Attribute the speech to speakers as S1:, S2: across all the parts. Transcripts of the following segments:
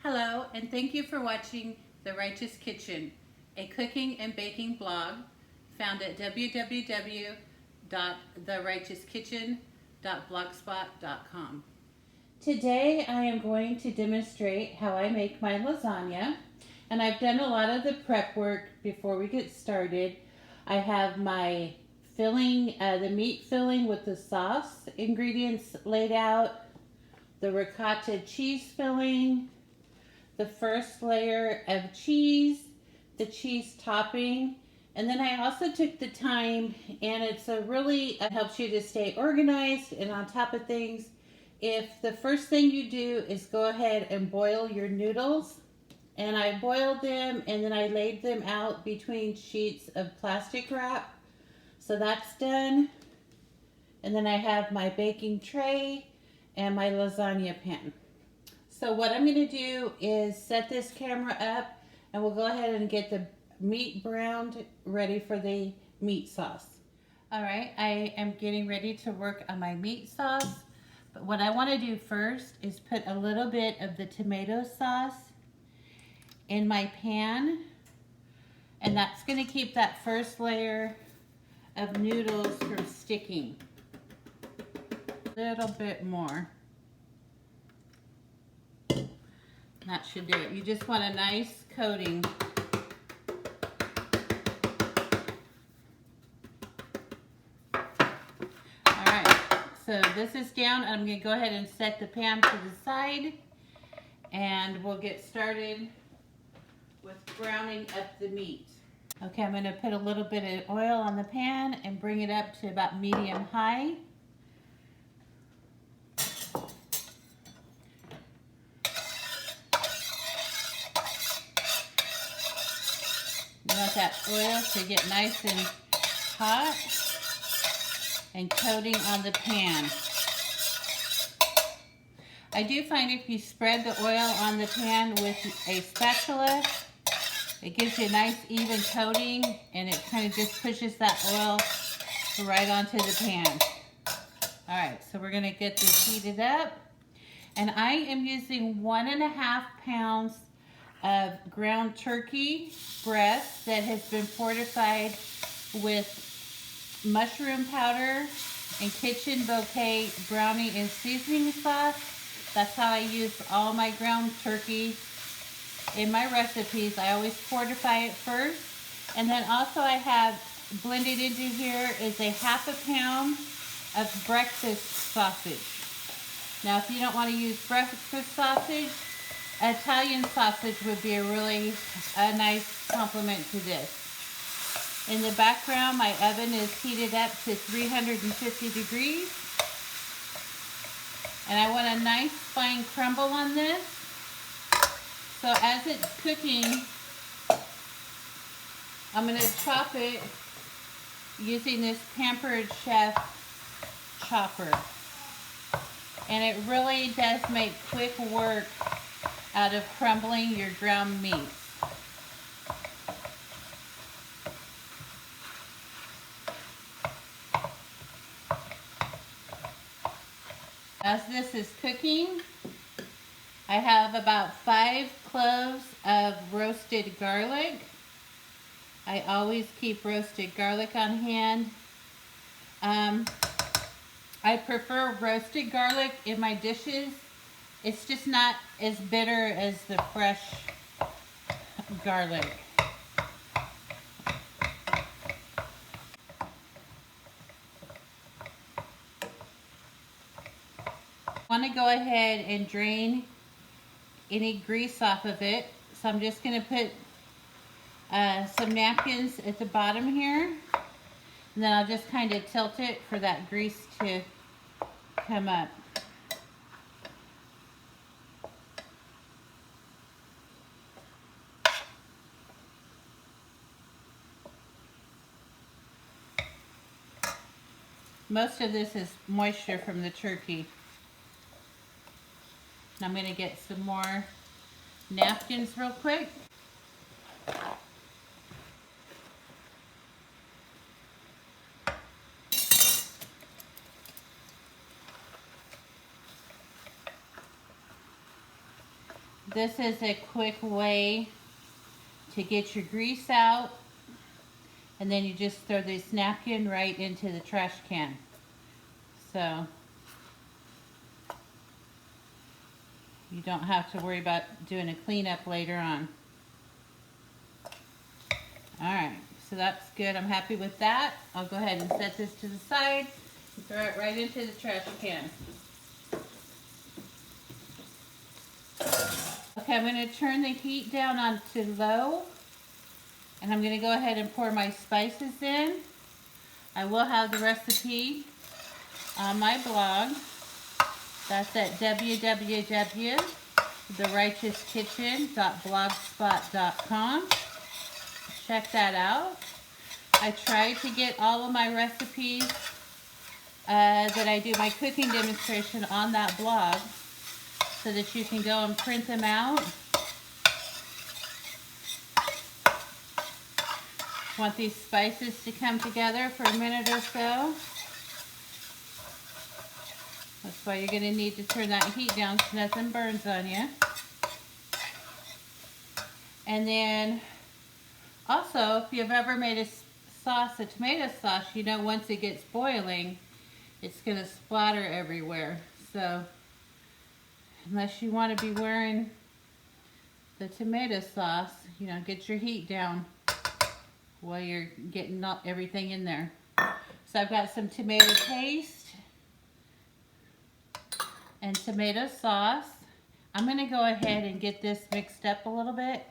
S1: Hello, and thank you for watching The Righteous Kitchen, a cooking and baking blog found at www.therighteouskitchen.blogspot.com. Today I am going to demonstrate how I make my lasagna, and I've done a lot of the prep work before we get started. I have my filling, the meat filling with the sauce ingredients laid out, the ricotta cheese filling, the first layer of cheese, the cheese topping, and then I also took the time, and it's helps you to stay organized and on top of things. If the first thing you do is go ahead and boil your noodles, and I boiled them and then I laid them out between sheets of plastic wrap. So that's done. And then I have my baking tray and my lasagna pan. So what I'm going to do is set this camera up, and we'll go ahead and get the meat browned ready for the meat sauce. All right, I am getting ready to work on my meat sauce. But what I want to do first is put a little bit of the tomato sauce in my pan, and that's going to keep that first layer of noodles from sticking. A little bit more. That should do it. You just want a nice coating. All right, so this is down. I'm going to go ahead and set the pan to the side, and we'll get started with browning up the meat. Okay, I'm going to put a little bit of oil on the pan and bring it up to about medium high. You want that oil to get nice and hot and coating on the pan. I do find if you spread the oil on the pan with a spatula, it gives you a nice even coating, and it kind of just pushes that oil right onto the pan. All right, so we're gonna get this heated up. And I am using 1.5 pounds of ground turkey breast that has been fortified with mushroom powder and kitchen bouquet browning and seasoning sauce. That's how I use all my ground turkey in my recipes. I always fortify it first. And then also I have blended into here is a 1/2 pound of breakfast sausage. Now if you don't want to use breakfast sausage, Italian sausage would be a nice complement to this. In the background, my oven is heated up to 350 degrees. And I want a nice fine crumble on this. So as it's cooking, I'm going to chop it using this Pampered Chef chopper. And it really does make quick work out of crumbling your ground meat. As this is cooking, I have about 5 cloves of roasted garlic. I always keep roasted garlic on hand. I prefer roasted garlic in my dishes. It's just not as bitter as the fresh garlic. I want to go ahead and drain any grease off of it. So I'm just going to put some napkins at the bottom here. And then I'll just kind of tilt it for that grease to come up. Most of this is moisture from the turkey. I'm going to get some more napkins real quick. This is a quick way to get your grease out, and then you just throw this napkin right into the trash can. So you don't have to worry about doing a cleanup later on. Alright, so that's good. I'm happy with that. I'll go ahead and set this to the side and throw it right into the trash can. Okay, I'm going to turn the heat down on to low, and I'm going to go ahead and pour my spices in. I will have the recipe on my blog. That's at www.therighteouskitchen.blogspot.com. Check that out. I try to get all of my recipes that I do my cooking demonstration on that blog so that you can go and print them out. Want these spices to come together for a minute or so. That's why you're going to need to turn that heat down so nothing burns on you. And then also, if you've ever made a sauce, a tomato sauce, you know once it gets boiling, it's going to splatter everywhere. So unless you want to be wearing the tomato sauce, you know, get your heat down while you're getting everything in there. So I've got some tomato paste and tomato sauce. I'm going to go ahead and get this mixed up a little bit.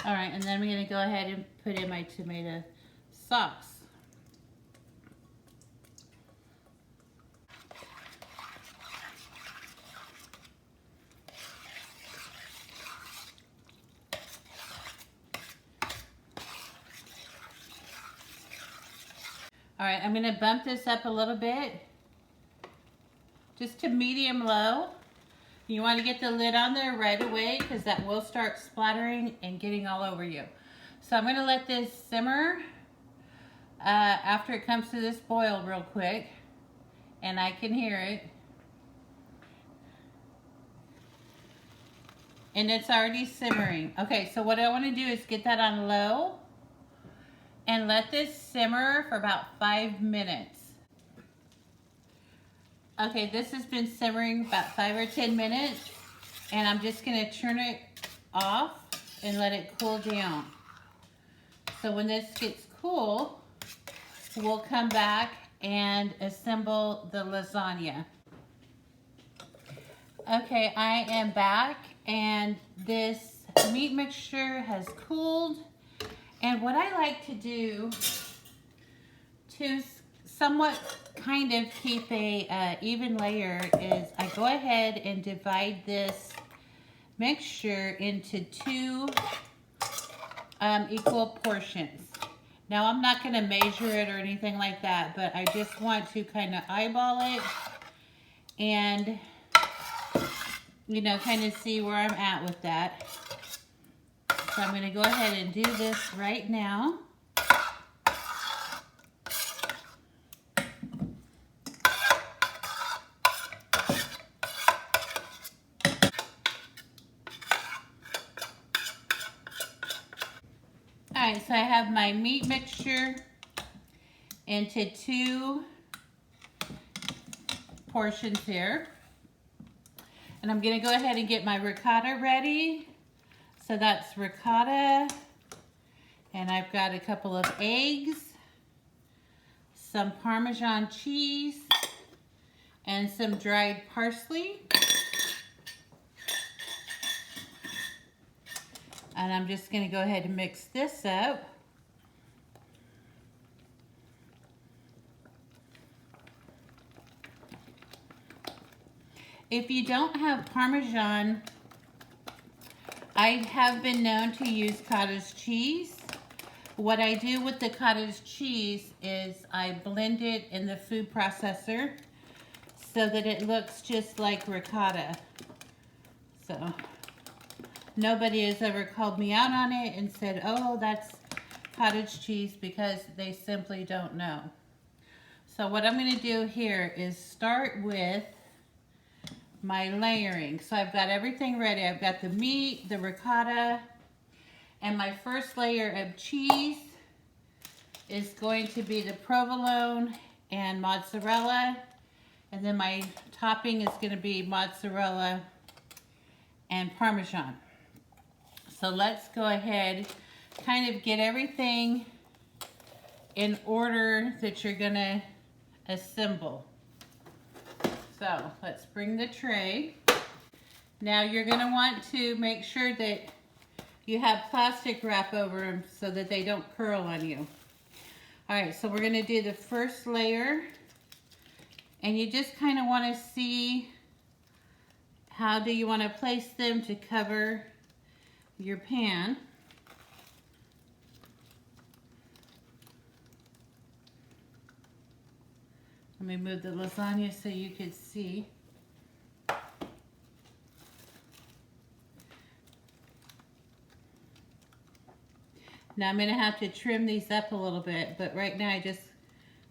S1: All right, and then I'm going to go ahead and put in my tomato sauce. All right, I'm going to bump this up a little bit, just to medium low. You want to get the lid on there right away because that will start splattering and getting all over you. So I'm going to let this simmer after it comes to this boil real quick, and I can hear it. And it's already simmering. Okay, so what I want to do is get that on low and let this simmer for about 5 minutes. Okay, this has been simmering about 5 or 10 minutes, and I'm just going to turn it off and let it cool down. So when this gets cool, we'll come back and assemble the lasagna. Okay, I am back, and this meat mixture has cooled. And what I like to do to somewhat kind of keep a even layer is I go ahead and divide this mixture into 2 equal portions. Now I'm not going to measure it or anything like that, but I just want to kind of eyeball it and, you know, kind of see where I'm at with that. So I'm going to go ahead and do this right now. Alright, so I have my meat mixture into 2 portions here. And I'm going to go ahead and get my ricotta ready. So that's ricotta, and I've got a couple of eggs, some Parmesan cheese, and some dried parsley. And I'm just going to go ahead and mix this up. If you don't have Parmesan, I have been known to use cottage cheese. What I do with the cottage cheese is I blend it in the food processor so that it looks just like ricotta. So nobody has ever called me out on it and said, oh, that's cottage cheese, because they simply don't know. So what I'm going to do here is start with my layering. So I've got everything ready. I've got the meat, the ricotta, and my first layer of cheese is going to be the provolone and mozzarella. And then my topping is going to be mozzarella and Parmesan. So let's go ahead, kind of get everything in order that you're going to assemble. So let's bring the tray. Now you're going to want to make sure that you have plastic wrap over them so that they don't curl on you. Alright, so we're going to do the first layer, and you just kind of want to see how do you want to place them to cover your pan. Let me move the lasagna so you can see. Now I'm going to have to trim these up a little bit, but right now I just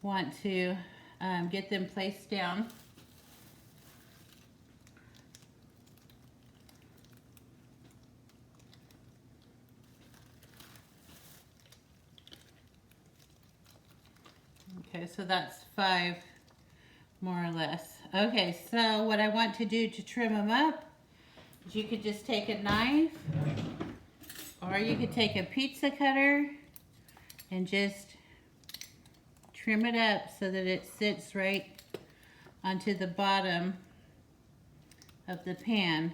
S1: want to get them placed down. Okay, so that's 5 more or less. Okay, so what I want to do to trim them up is you could just take a knife, or you could take a pizza cutter and just trim it up so that it sits right onto the bottom of the pan.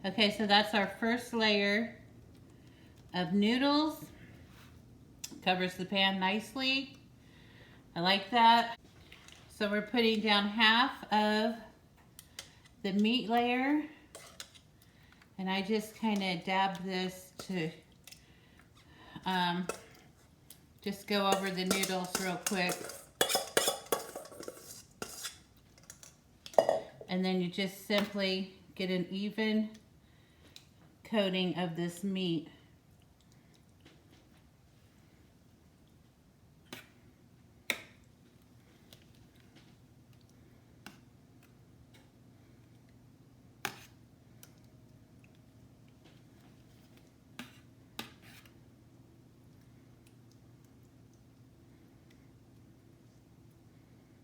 S1: Okay, so that's our first layer of noodles. Covers the pan nicely. I like that. So we're putting down half of the meat layer, and I just kind of dab this to just go over the noodles real quick. And then you just simply get an even coating of this meat.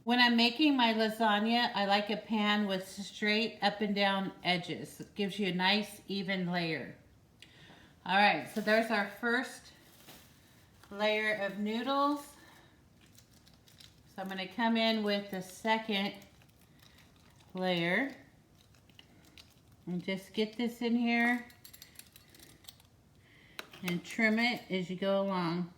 S1: When I'm making my lasagna, I like a pan with straight up and down edges. It gives you a nice even layer. All right, so there's our first layer of noodles. So I'm going to come in with the second layer and just get this in here and trim it as you go along.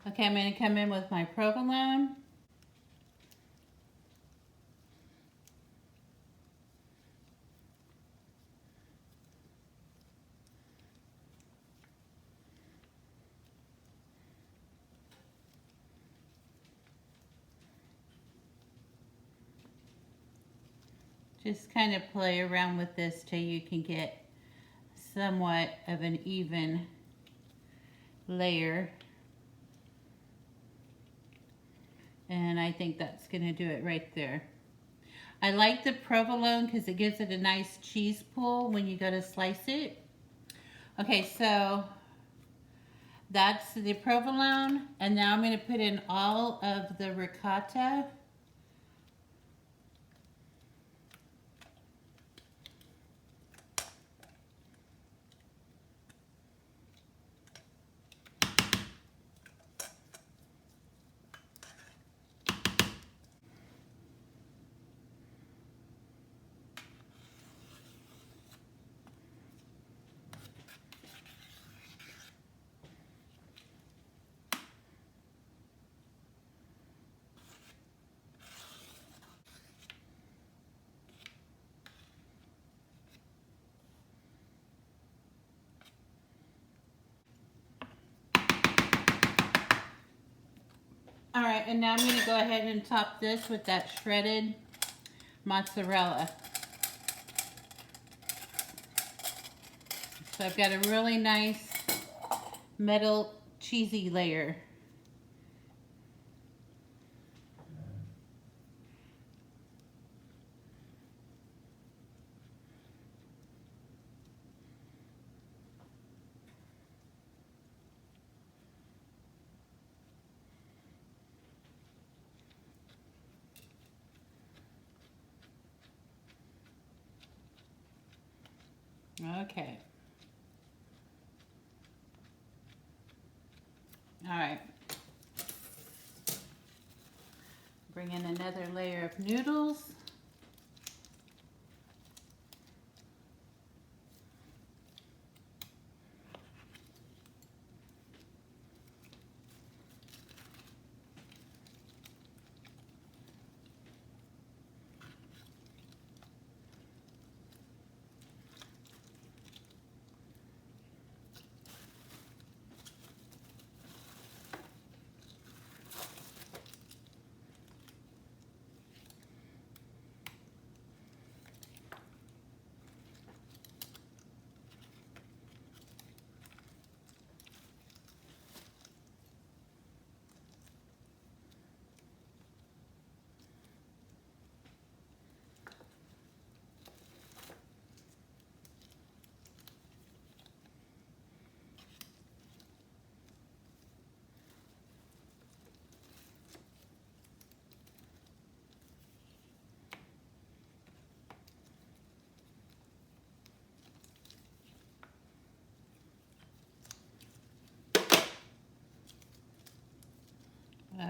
S1: Okay, I'm going to come in with my provolone. Just kind of play around with this till you can get somewhat of an even layer. And I think that's going to do it right there. I like the provolone because it gives it a nice cheese pull when you go to slice it. Okay, so that's the provolone, and now I'm going to put in all of the ricotta. All right, and now I'm going to go ahead and top this with that shredded mozzarella. So I've got a really nice metal cheesy layer. Okay. All right. Bring in another layer of noodles.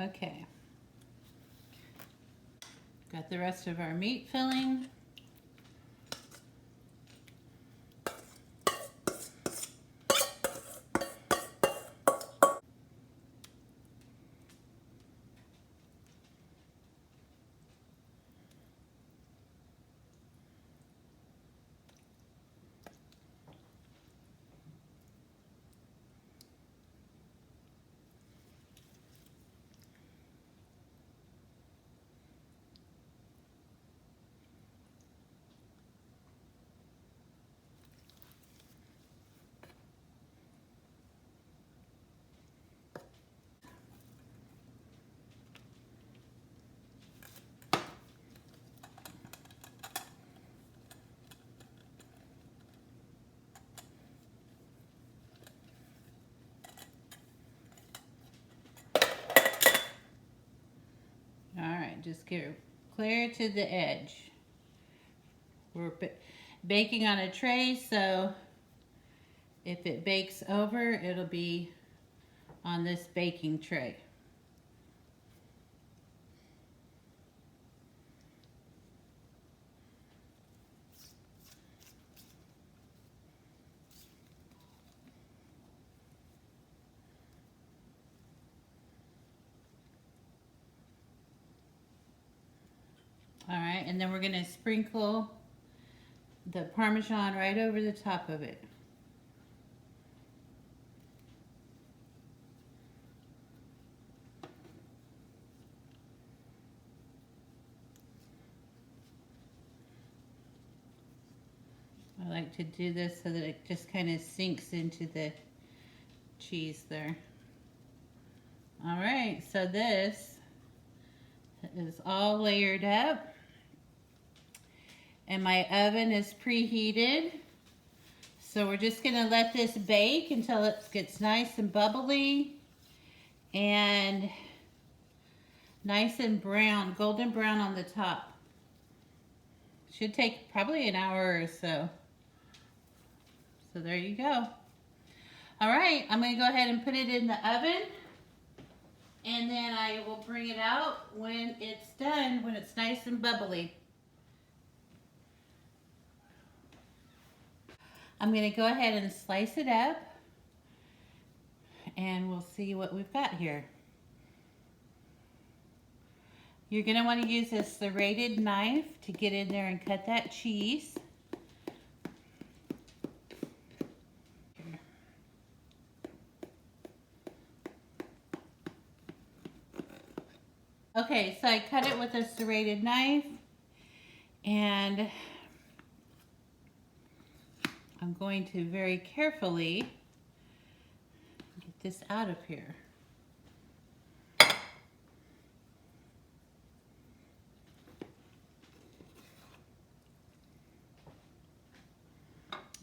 S1: Okay. Got the rest of our meat filling. All right, just get it clear to the edge. We're baking on a tray, so if it bakes over, it'll be on this baking tray. All right, and then we're going to sprinkle the Parmesan right over the top of it. I like to do this so that it just kind of sinks into the cheese there. All right, so this is all layered up. And my oven is preheated. So we're just gonna let this bake until it gets nice and bubbly and nice and brown, golden brown on the top. Should take probably an hour or so. So there you go. All right, I'm gonna go ahead and put it in the oven, and then I will bring it out when it's done, when it's nice and bubbly. I'm gonna go ahead and slice it up, and we'll see what we've got here. You're gonna wanna use a serrated knife to get in there and cut that cheese. Okay, so I cut it with a serrated knife, and I'm going to very carefully get this out of here.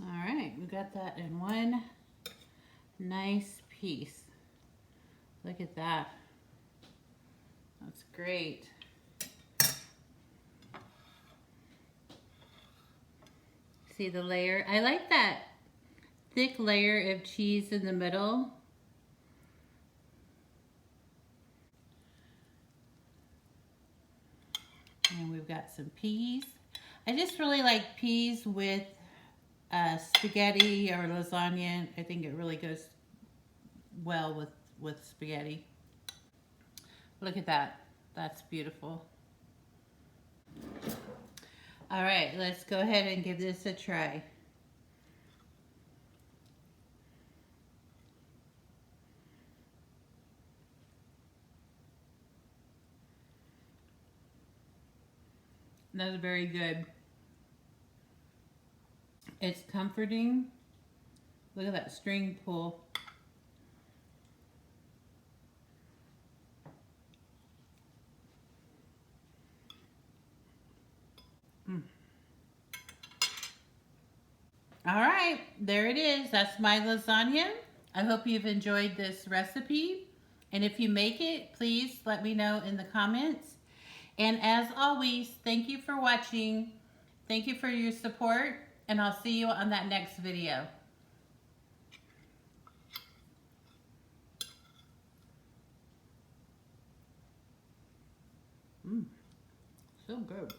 S1: All right, we got that in one nice piece. Look at that. That's great. See the layer? I like that thick layer of cheese in the middle. And we've got some peas. I just really like peas with spaghetti or lasagna. I think it really goes well with spaghetti. Look at that. That's beautiful. All right, let's go ahead and give this a try. That's very good. It's comforting. Look at that string pull. All right, there it is. That's my lasagna. I hope you've enjoyed this recipe. And if you make it, please let me know in the comments. And as always, thank you for watching. Thank you for your support, and I'll see you on that next video. So good.